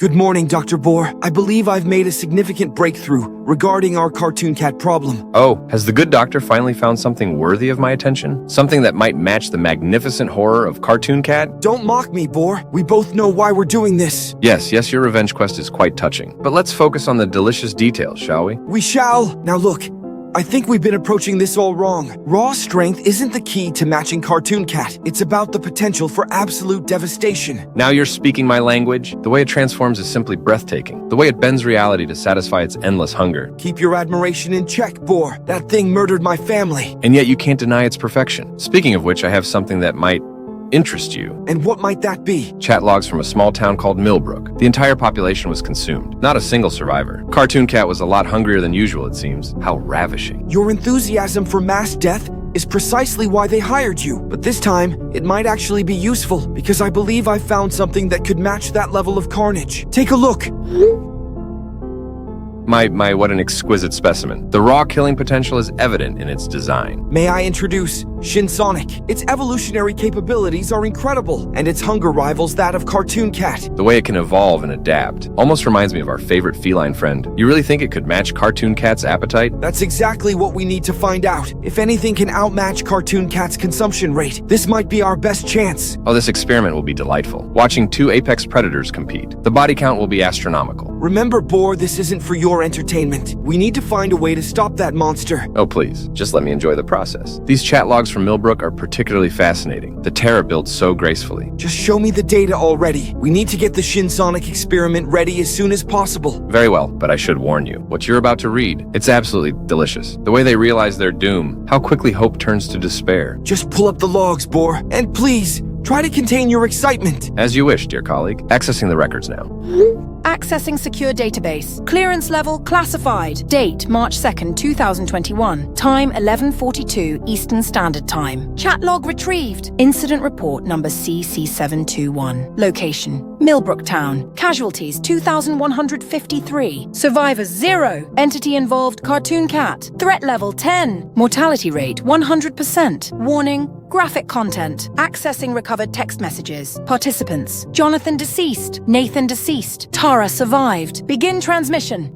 Good morning, Dr. Bohr. I believe I've made a significant breakthrough regarding our cartoon cat problem. Oh, has the good doctor finally found something worthy of my attention? Something that might match the magnificent horror of Cartoon Cat? Don't mock me, Bohr. We both know why we're doing this. Yes, your revenge quest is quite touching. But let's focus on the delicious details, shall we? We shall. Now look, I think we've been approaching this all wrong. Raw strength isn't the key to matching Cartoon Cat. It's about the potential for absolute devastation. Now you're speaking my language. The way it transforms is simply breathtaking. The way it bends reality to satisfy its endless hunger. Keep your admiration in check, Bohr. That thing murdered my family. And yet you can't deny its perfection. Speaking of which, I have something that might interest you. And what might that be? Chat logs from a small town called Milbrook. The entire population was consumed. Not a single survivor. Cartoon Cat was a lot hungrier than usual, it seems. How ravishing. Your enthusiasm for mass death is precisely why they hired you. But this time, it might actually be useful, because I believe I've found something that could match that level of carnage. Take a look. My, what an exquisite specimen. The raw killing potential is evident in its design. May I introduce Shin Sonic? Its evolutionary capabilities are incredible, and its hunger rivals that of Cartoon Cat. The way it can evolve and adapt almost reminds me of our favorite feline friend. You really think it could match Cartoon Cat's appetite? That's exactly what we need to find out. If anything can outmatch Cartoon Cat's consumption rate, this might be our best chance. Oh, this experiment will be delightful. Watching two apex predators compete. The body count will be astronomical. Remember, Bohr, this isn't for your entertainment. We need to find a way to stop that monster. Oh, please, just let me enjoy the process. These chat logs from Milbrook are particularly fascinating. The terror builds so gracefully. Just show me the data already. We need to get the Shin Sonic experiment ready as soon as possible. Very well, but I should warn you. What you're about to read, it's absolutely delicious. The way they realize their doom, how quickly hope turns to despair. Just pull up the logs, Bohr, and please, try to contain your excitement. As you wish, dear colleague. Accessing the records now. Accessing secure database. Clearance level classified. Date March 2nd, 2021. Time 11:42 Eastern Standard Time. Chat log retrieved. Incident report number CC721. Location Milbrook Town. Casualties 2,153. Survivors 0. Entity involved Cartoon Cat. Threat level 10. Mortality rate 100%. Warning. Graphic content. Accessing recovered text messages. Participants. Jonathan deceased. Nathan deceased. Tara survived. Begin transmission.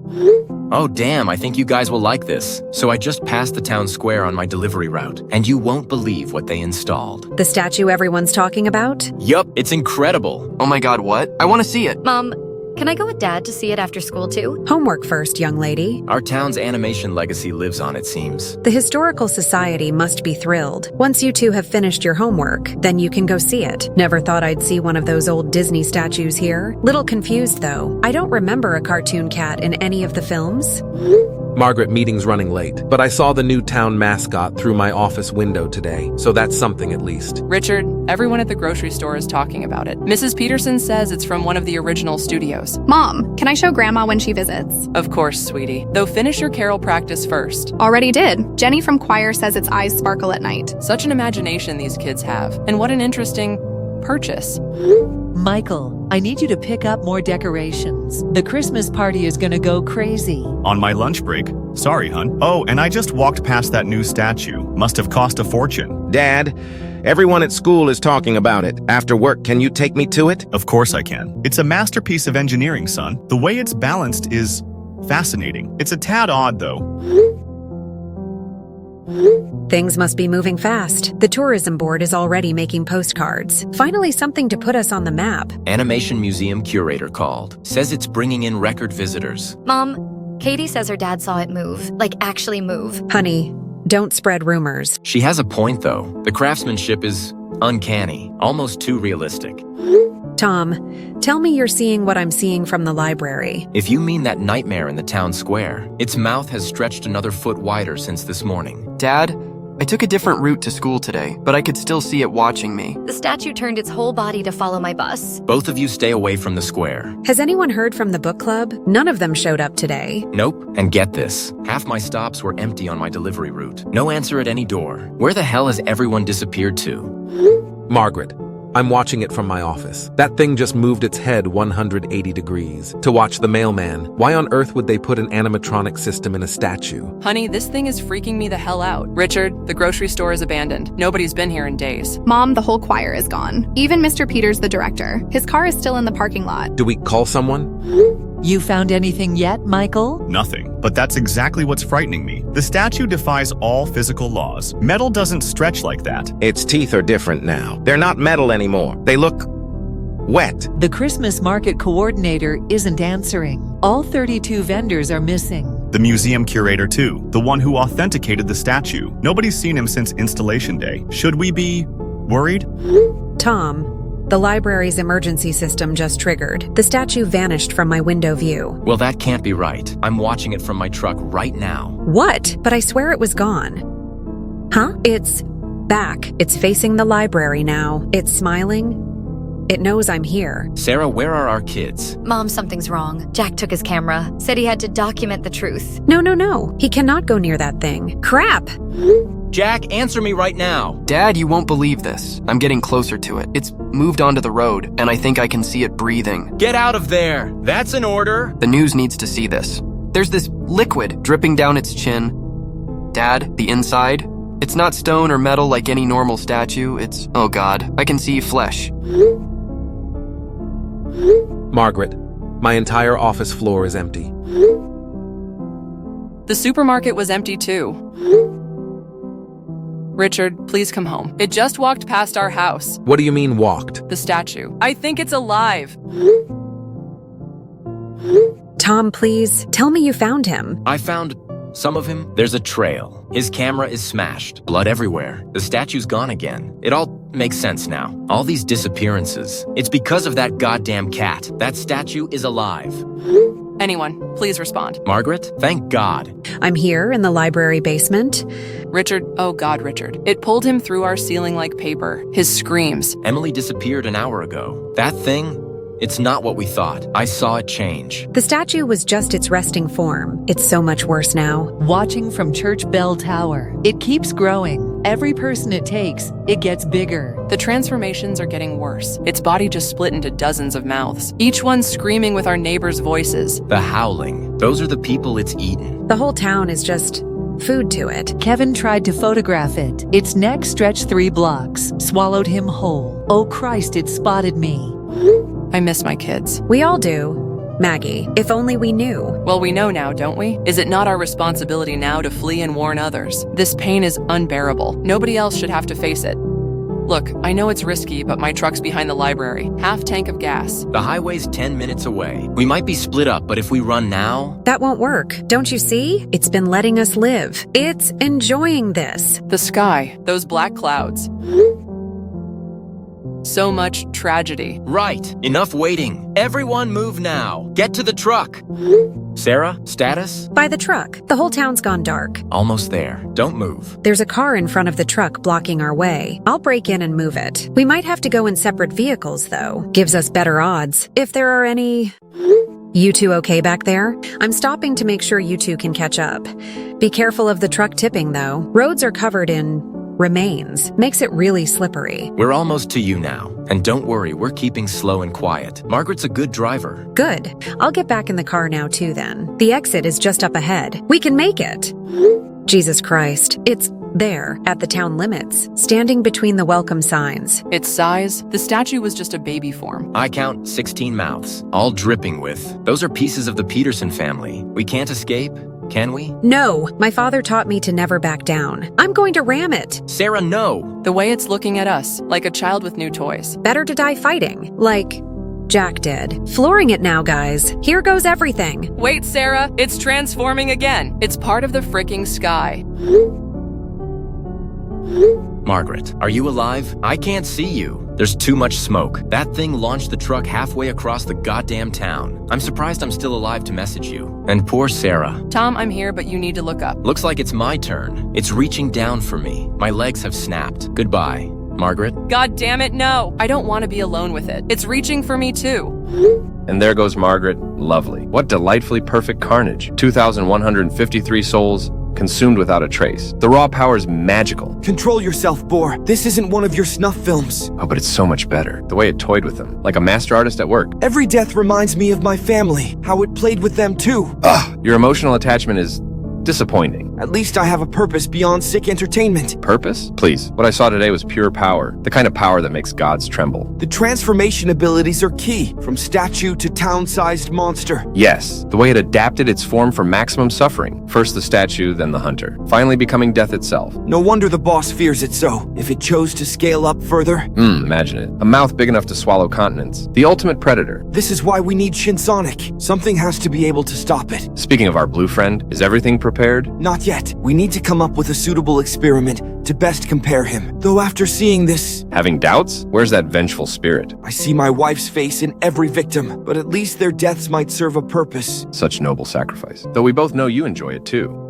Oh damn, I think you guys will like this. So I just passed the town square on my delivery route, and you won't believe what they installed. The statue everyone's talking about? Yup, it's incredible. Oh my god, what? I want to see it. Mom, can I go with Dad to see it after school too? Homework first, young lady. Our town's animation legacy lives on, it seems. The Historical Society must be thrilled. Once you two have finished your homework, then you can go see it. Never thought I'd see one of those old Disney statues here. Little confused, though. I don't remember a Cartoon Cat in any of the films. Margaret, meeting's running late, but I saw the new town mascot through my office window today, so that's something at least. Richard, everyone at the grocery store is talking about it. Mrs. Peterson says it's from one of the original studios. Mom, can I show Grandma when she visits? Of course, sweetie. Though finish your carol practice first. Already did. Jenny from choir says its eyes sparkle at night. Such an imagination these kids have. And what an interesting purchase. Michael, I need you to pick up more decorations. The Christmas party is gonna go crazy. On my lunch break. Sorry, hun. Oh, and I just walked past that new statue. Must have cost a fortune. Dad, everyone at school is talking about it. After work, can you take me to it? Of course I can. It's a masterpiece of engineering, son. The way it's balanced is fascinating. It's a tad odd, though. Things must be moving fast. The tourism board is already making postcards. Finally something to put us on the map. Animation Museum curator called. Says it's bringing in record visitors. Mom, Katie says her dad saw it move. Like, actually move. Honey, don't spread rumors. She has a point, though. The craftsmanship is uncanny. Almost too realistic. Tom, tell me you're seeing what I'm seeing from the library. If you mean that nightmare in the town square, its mouth has stretched another foot wider since this morning. Dad, I took a different route to school today, but I could still see it watching me. The statue turned its whole body to follow my bus. Both of you stay away from the square. Has anyone heard from the book club? None of them showed up today. Nope. And get this. Half my stops were empty on my delivery route. No answer at any door. Where the hell has everyone disappeared to? Margaret, I'm watching it from my office. That thing just moved its head 180 degrees to watch the mailman. Why on earth would they put an animatronic system in a statue? Honey, this thing is freaking me the hell out. Richard, the grocery store is abandoned. Nobody's been here in days. Mom, the whole choir is gone. Even Mr. Peters, the director. His car is still in the parking lot. Do we call someone? You found anything yet, Michael? Nothing. But that's exactly what's frightening me. The statue defies all physical laws. Metal doesn't stretch like that. Its teeth are different now. They're not metal anymore. They look wet. The Christmas market coordinator isn't answering. All 32 vendors are missing. The museum curator too, the one who authenticated the statue. Nobody's seen him since installation day. Should we be worried? Tom, the library's emergency system just triggered. The statue vanished from my window view. Well, that can't be right. I'm watching it from my truck right now. What? But I swear it was gone. Huh? It's back. It's facing the library now. It's smiling. It knows I'm here. Sarah, where are our kids? Mom, something's wrong. Jack took his camera. Said he had to document the truth. No. He cannot go near that thing. Crap! Jack, answer me right now. Dad, you won't believe this. I'm getting closer to it. It's moved onto the road, and I think I can see it breathing. Get out of there. That's an order. The news needs to see this. There's this liquid dripping down its chin. Dad, the inside, it's not stone or metal like any normal statue. It's, oh God, I can see flesh. Margaret, my entire office floor is empty. The supermarket was empty too. Richard, please come home. It just walked past our house. What do you mean walked? The statue. I think it's alive. Tom, please, tell me you found him. I found some of him. There's a trail. His camera is smashed. Blood everywhere. The statue's gone again. It all makes sense now. All these disappearances. It's because of that goddamn cat. That statue is alive. Anyone, please respond. Margaret, thank God. I'm here in the library basement. Richard, oh God, Richard. It pulled him through our ceiling like paper. His screams. Emily disappeared an hour ago. That thing, it's not what we thought. I saw it change. The statue was just its resting form. It's so much worse now. Watching from Church Bell Tower. It keeps growing. Every person it takes, it gets bigger. The transformations are getting worse. Its body just split into dozens of mouths, each one screaming with our neighbors' voices. The howling. Those are the people it's eaten. The whole town is just food to it. Kevin tried to photograph it. Its neck stretched 3 blocks, swallowed him whole. Oh Christ, it spotted me. I miss my kids. We all do. Maggie, if only we knew. Well, we know now, don't we? Is it not our responsibility now to flee and warn others? This pain is unbearable. Nobody else should have to face it. Look, I know it's risky, but my truck's behind the library. Half tank of gas. The highway's 10 minutes away. We might be split up, but if we run now... That won't work. Don't you see? It's been letting us live. It's enjoying this. The sky, those black clouds. So much tragedy. Right. Enough waiting. Everyone move now. Get to the truck. Sarah, status? By the truck. The whole town's gone dark. Almost there. Don't move. There's a car in front of the truck blocking our way. I'll break in and move it. We might have to go in separate vehicles, though. Gives us better odds. If there are any... You two okay back there? I'm stopping to make sure you two can catch up. Be careful of the truck tipping, though. Roads are covered in... remains. Makes it really slippery. We're almost to you now. And don't worry, we're keeping slow and quiet. Margaret's a good driver. Good. I'll get back in the car now too then. The exit is just up ahead. We can make it. Jesus Christ. It's there, at the town limits, standing between the welcome signs. Its size, the statue was just a baby form. I count 16 mouths, all dripping with. Those are pieces of the Peterson family. We can't escape. Can we? No, my father taught me to never back down. I'm going to ram it. Sarah, no. The way it's looking at us, like a child with new toys. Better to die fighting, like Jack did. Flooring it now, guys. Here goes everything. Wait, Sarah, it's transforming again. It's part of the fricking sky. Margaret, are you alive? I can't see you. There's too much smoke. That thing launched the truck halfway across the goddamn town. I'm surprised I'm still alive to message you. And poor Sarah. Tom, I'm here, but you need to look up. Looks like it's my turn. It's reaching down for me. My legs have snapped. Goodbye, Margaret. God damn it, no. I don't want to be alone with it. It's reaching for me too. And there goes Margaret. Lovely. What delightfully perfect carnage. 2,153 souls, consumed without a trace. The raw power is magical. Control yourself, Boar. This isn't one of your snuff films. Oh, but it's so much better. The way it toyed with them, like a master artist at work. Every death reminds me of my family, how it played with them too. Your emotional attachment is disappointing. At least I have a purpose beyond sick entertainment. Purpose? Please, what I saw today was pure power. The kind of power that makes gods tremble. The transformation abilities are key, from statue to town-sized monster. Yes, the way it adapted its form for maximum suffering. First the statue, then the hunter. Finally becoming death itself. No wonder the boss fears it so. If it chose to scale up further. Imagine it. A mouth big enough to swallow continents. The ultimate predator. This is why we need Shin Sonic. Something has to be able to stop it. Speaking of our blue friend, is everything prepared? Not yet. We need to come up with a suitable experiment to best compare him. Though after seeing this... Having doubts? Where's that vengeful spirit? I see my wife's face in every victim, but at least their deaths might serve a purpose. Such noble sacrifice. Though we both know you enjoy it too.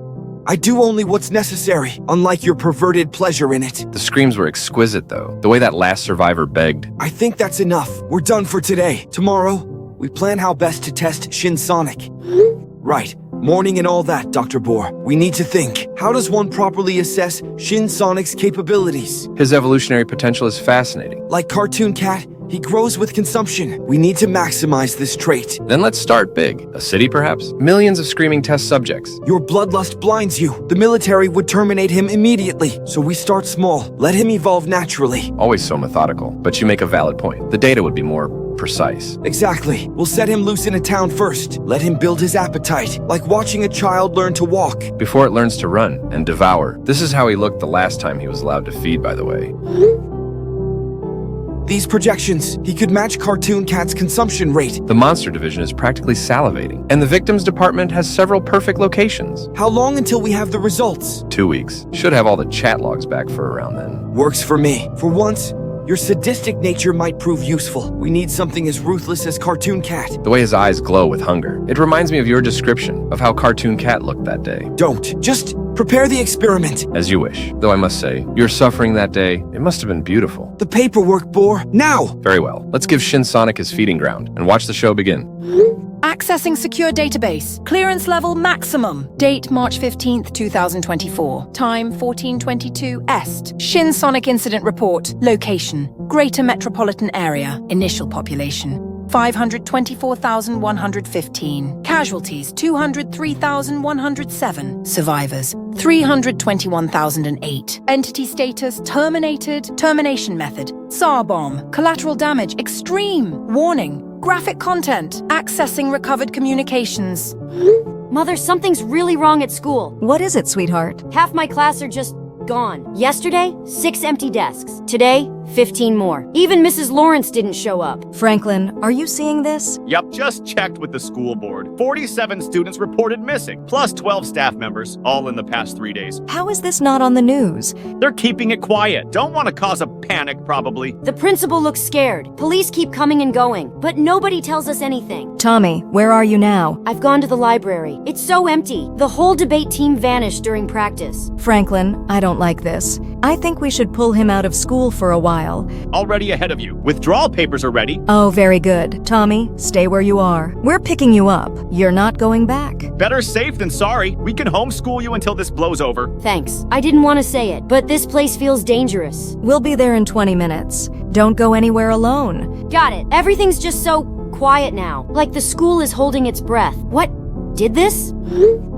I do only what's necessary, unlike your perverted pleasure in it. The screams were exquisite though. The way that last survivor begged. I think that's enough. We're done for today. Tomorrow, we plan how best to test Shin Sonic. Right. Morning and all that, Dr. Boar. We need to think. How does one properly assess Shin Sonic's capabilities? His evolutionary potential is fascinating. Like Cartoon Cat, he grows with consumption. We need to maximize this trait. Then let's start big. A city, perhaps? Millions of screaming test subjects. Your bloodlust blinds you. The military would terminate him immediately. So we start small. Let him evolve naturally. Always so methodical. But you make a valid point. The data would be more precise. Exactly. We'll set him loose in a town first. Let him build his appetite, like watching a child learn to walk. Before it learns to run and devour. This is how he looked the last time he was allowed to feed, by the way. These projections, he could match Cartoon Cat's consumption rate. The monster division is practically salivating, and the victims department has several perfect locations. How long until we have the results? 2 weeks. Should have all the chat logs back for around then. Works for me. For once, your sadistic nature might prove useful. We need something as ruthless as Cartoon Cat. The way his eyes glow with hunger. It reminds me of your description of how Cartoon Cat looked that day. Don't. Just prepare the experiment. As you wish. Though I must say, your suffering that day, it must have been beautiful. The paperwork, Boar. Now! Very well. Let's give Shin Sonic his feeding ground and watch the show begin. Accessing secure database. Clearance level maximum. Date March 15th, 2024. Time 14:22 Est. Shin Sonic incident report. Location: Greater Metropolitan Area. Initial population: 524,115. Casualties: 203,107. Survivors: 321,008. Entity status: terminated. Termination method: SAR bomb. Collateral damage: extreme. Warning: graphic content. Accessing recovered communications. Mother, something's really wrong at school. What is it, sweetheart? Half my class are just gone. Yesterday, 6 empty desks. Today, 15 more. Even Mrs. Lawrence didn't show up. Franklin, are you seeing this? Yep, just checked with the school board. 47 students reported missing, plus 12 staff members, all in the past 3 days. How is this not on the news? They're keeping it quiet. Don't want to cause a panic, probably. The principal looks scared. Police keep coming and going, but nobody tells us anything. Tommy, where are you now? I've gone to the library. It's so empty. The whole debate team vanished during practice. Franklin, I don't like this. I think we should pull him out of school for a while. Already ahead of you. Withdrawal papers are ready. Oh, very good. Tommy, stay where you are. We're picking you up. You're not going back. Better safe than sorry. We can homeschool you until this blows over. Thanks. I didn't want to say it, but this place feels dangerous. We'll be there in 20 minutes. Don't go anywhere alone. Got it. Everything's just so quiet now. Like the school is holding its breath. What? Did this?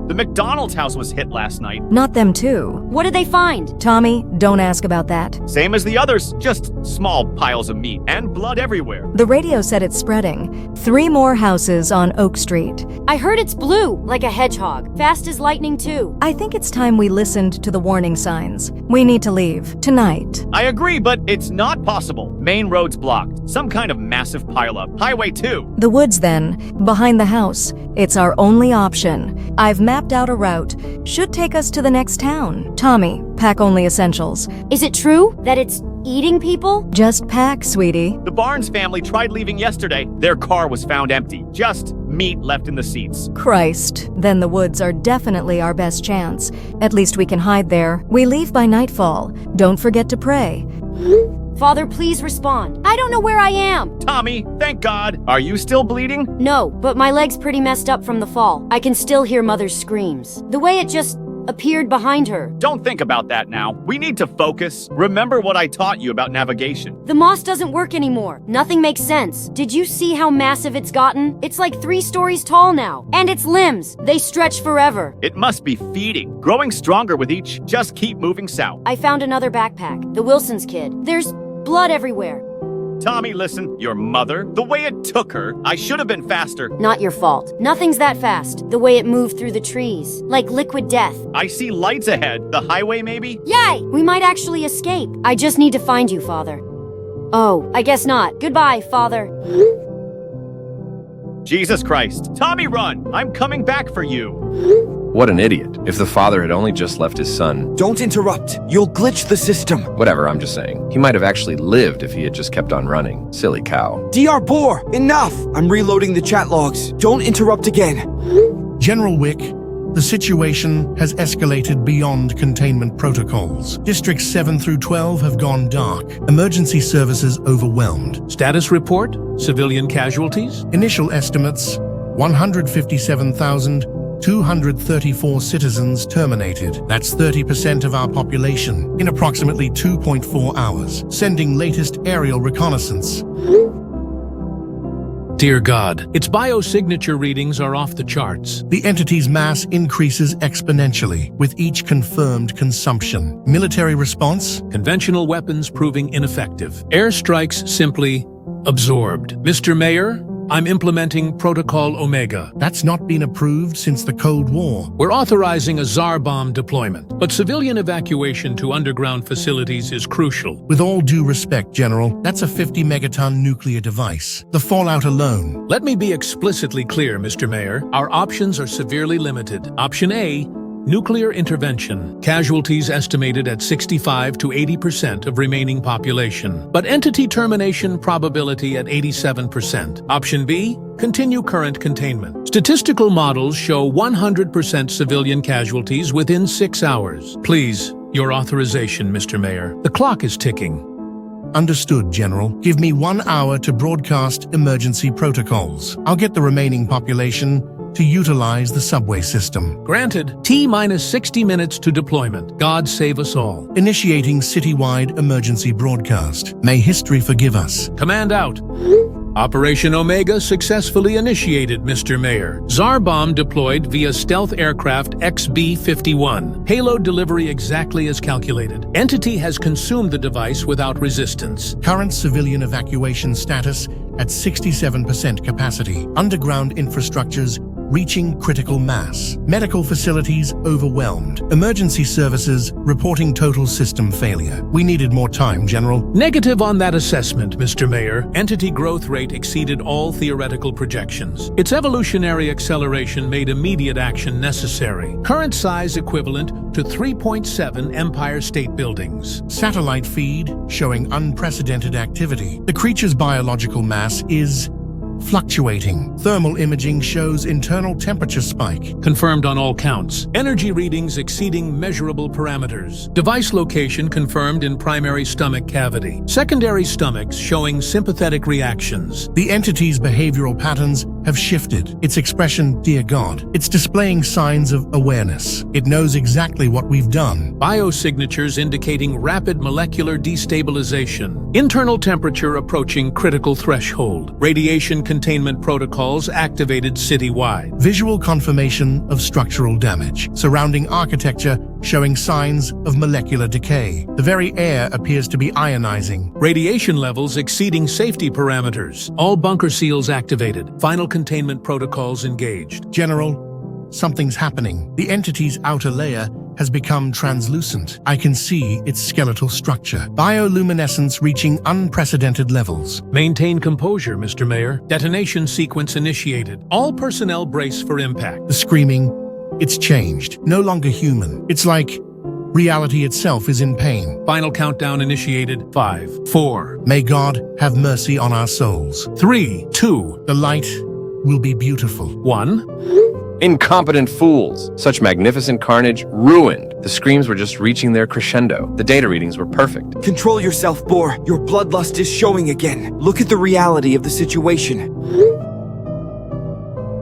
The McDonald's house was hit last night. Not them too. What did they find? Tommy, don't ask about that. Same as the others, just small piles of meat and blood everywhere. The radio said it's spreading. 3 more houses on Oak Street. I heard it's blue, like a hedgehog. Fast as lightning too. I think it's time we listened to the warning signs. We need to leave. Tonight. I agree, but it's not possible. Main road's blocked. Some kind of massive pileup. Highway 2. The woods then. Behind the house. It's our only option. I've mapped out a route. Should take us to the next town. Tommy, pack only essentials. Is it true that it's eating people? Just pack, sweetie. The Barnes family tried leaving yesterday. Their car was found empty. Just meat left in the seats. Christ. Then the woods are definitely our best chance. At least we can hide there. We leave by nightfall. Don't forget to pray. Father, please respond. I don't know where I am. Tommy, thank God. Are you still bleeding? No, but my leg's pretty messed up from the fall. I can still hear Mother's screams. The way it just appeared behind her. Don't think about that now. We need to focus. Remember what I taught you about navigation. The moss doesn't work anymore. Nothing makes sense. Did you see how massive it's gotten? It's like 3 stories tall now. And its limbs, they stretch forever. It must be feeding. Growing stronger with each. Just keep moving south. I found another backpack. The Wilson's kid. There's blood everywhere. Tommy, listen. Your mother, the way it took her, I should have been faster. Not your fault. Nothing's that fast. The way it moved through the trees. Like liquid death. I see lights ahead. The highway, maybe? Yay! We might actually escape. I just need to find you, Father. Oh, I guess not. Goodbye, Father. Jesus Christ. Tommy, run! I'm coming back for you. What an idiot. If the father had only just left his son. Don't interrupt. You'll glitch the system. Whatever, I'm just saying. He might have actually lived if he had just kept on running. Silly cow. Dr. Boar, enough! I'm reloading the chat logs. Don't interrupt again. General Wick, the situation has escalated beyond containment protocols. Districts 7 through 12 have gone dark. Emergency services overwhelmed. Status report? Civilian casualties? Initial estimates, 157,234 citizens terminated. That's 30% of our population in approximately 2.4 hours. Sending latest aerial reconnaissance. Dear God, its biosignature readings are off the charts. The entity's mass increases exponentially with each confirmed consumption. Military response? Conventional weapons proving ineffective. Airstrikes simply absorbed. Mr. Mayor, I'm implementing Protocol Omega. That's not been approved since the Cold War. We're authorizing a Tsar bomb deployment, but civilian evacuation to underground facilities is crucial. With all due respect, General, that's a 50-megaton nuclear device. The fallout alone. Let me be explicitly clear, Mr. Mayor. Our options are severely limited. Option A, nuclear intervention. Casualties estimated at 65 to 80% of remaining population, but entity termination probability at 87%. Option B, continue current containment. Statistical models show 100% civilian casualties within 6 hours. Please, your authorization, Mr. Mayor. The clock is ticking. Understood, General. Give me 1 hour to broadcast emergency protocols. I'll get the remaining population to utilize the subway system. Granted, T-minus 60 minutes to deployment. God save us all. Initiating citywide emergency broadcast. May history forgive us. Command out. Operation Omega successfully initiated, Mr. Mayor. Tsar bomb deployed via stealth aircraft XB-51. Payload delivery exactly as calculated. Entity has consumed the device without resistance. Current civilian evacuation status at 67% capacity. Underground infrastructures reaching critical mass. Medical facilities overwhelmed. Emergency services reporting total system failure. We needed more time, General. Negative on that assessment, Mr. Mayor. Entity growth rate exceeded all theoretical projections. Its evolutionary acceleration made immediate action necessary. Current size equivalent to 3.7 Empire State Buildings. Satellite feed showing unprecedented activity. The creature's biological mass is fluctuating. Thermal imaging shows internal temperature spike. Confirmed on all counts. Energy readings exceeding measurable parameters. Device location confirmed in primary stomach cavity. Secondary stomachs showing sympathetic reactions. The entity's behavioral patterns have shifted. Its expression, dear God. It's displaying signs of awareness. It knows exactly what we've done. Biosignatures indicating rapid molecular destabilization. Internal temperature approaching critical threshold. Radiation containment protocols activated citywide. Visual confirmation of structural damage. Surrounding architecture showing signs of molecular decay. The very air appears to be ionizing. Radiation levels exceeding safety parameters. All bunker seals activated. Final containment protocols engaged. General, something's happening. The entity's outer layer has become translucent. I can see its skeletal structure. Bioluminescence reaching unprecedented levels. Maintain composure, Mr. Mayor. Detonation sequence initiated. All personnel brace for impact. The screaming, it's changed. No longer human. It's like reality itself is in pain. Final countdown initiated. 5, 4. May God have mercy on our souls. 3, 2. The light will be beautiful. 1. Incompetent fools. Such magnificent carnage ruined. The screams were just reaching their crescendo. The data readings were perfect. Control yourself, Boar. Your bloodlust is showing again. Look at the reality of the situation.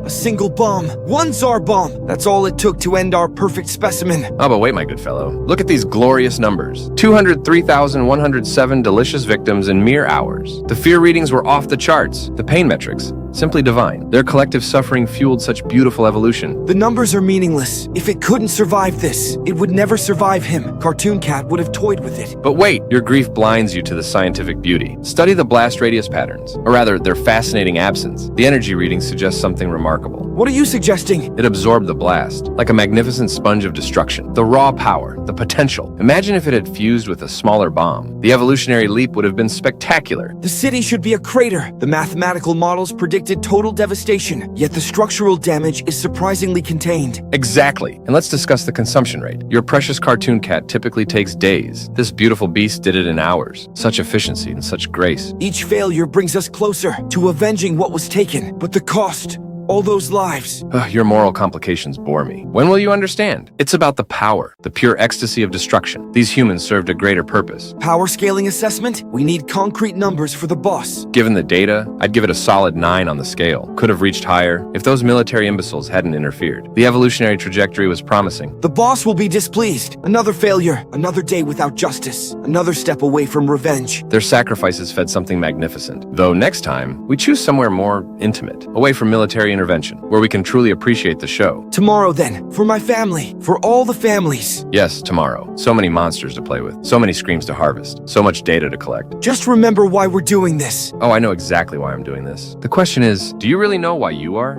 A single bomb. One Tsar bomb. That's all it took to end our perfect specimen. Oh, but wait, my good fellow. Look at these glorious numbers. 203,107 delicious victims in mere hours. The fear readings were off the charts. The pain metrics, simply divine. Their collective suffering fueled such beautiful evolution. The numbers are meaningless. If it couldn't survive this, it would never survive him. Cartoon Cat would have toyed with it. But wait, your grief blinds you to the scientific beauty. Study the blast radius patterns, or rather, their fascinating absence. The energy readings suggest something remarkable. What are you suggesting? It absorbed the blast, like a magnificent sponge of destruction. The raw power, the potential. Imagine if it had fused with a smaller bomb. The evolutionary leap would have been spectacular. The city should be a crater. The mathematical models predicted total devastation, yet the structural damage is surprisingly contained. Exactly. And let's discuss the consumption rate. Your precious Cartoon Cat typically takes days. This beautiful beast did it in hours. Such efficiency and such grace. Each failure brings us closer to avenging what was taken, but the cost, all those lives. Your moral complications bore me. When will you understand? It's about the power, the pure ecstasy of destruction. These humans served a greater purpose. Power scaling assessment? We need concrete numbers for the boss. Given the data, I'd give it a solid 9 on the scale. Could have reached higher if those military imbeciles hadn't interfered. The evolutionary trajectory was promising. The boss will be displeased. Another failure, another day without justice, another step away from revenge. Their sacrifices fed something magnificent. Though next time, we choose somewhere more intimate, away from military intervention, where we can truly appreciate the show. Tomorrow then, for my family, for all the families. Yes, tomorrow. So many monsters to play with, so many screams to harvest, so much data to collect. Just remember why we're doing this. Oh, I know exactly why I'm doing this. The question is, do you really know why you are?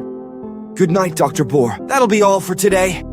Good night, Dr. Bohr. That'll be all for today.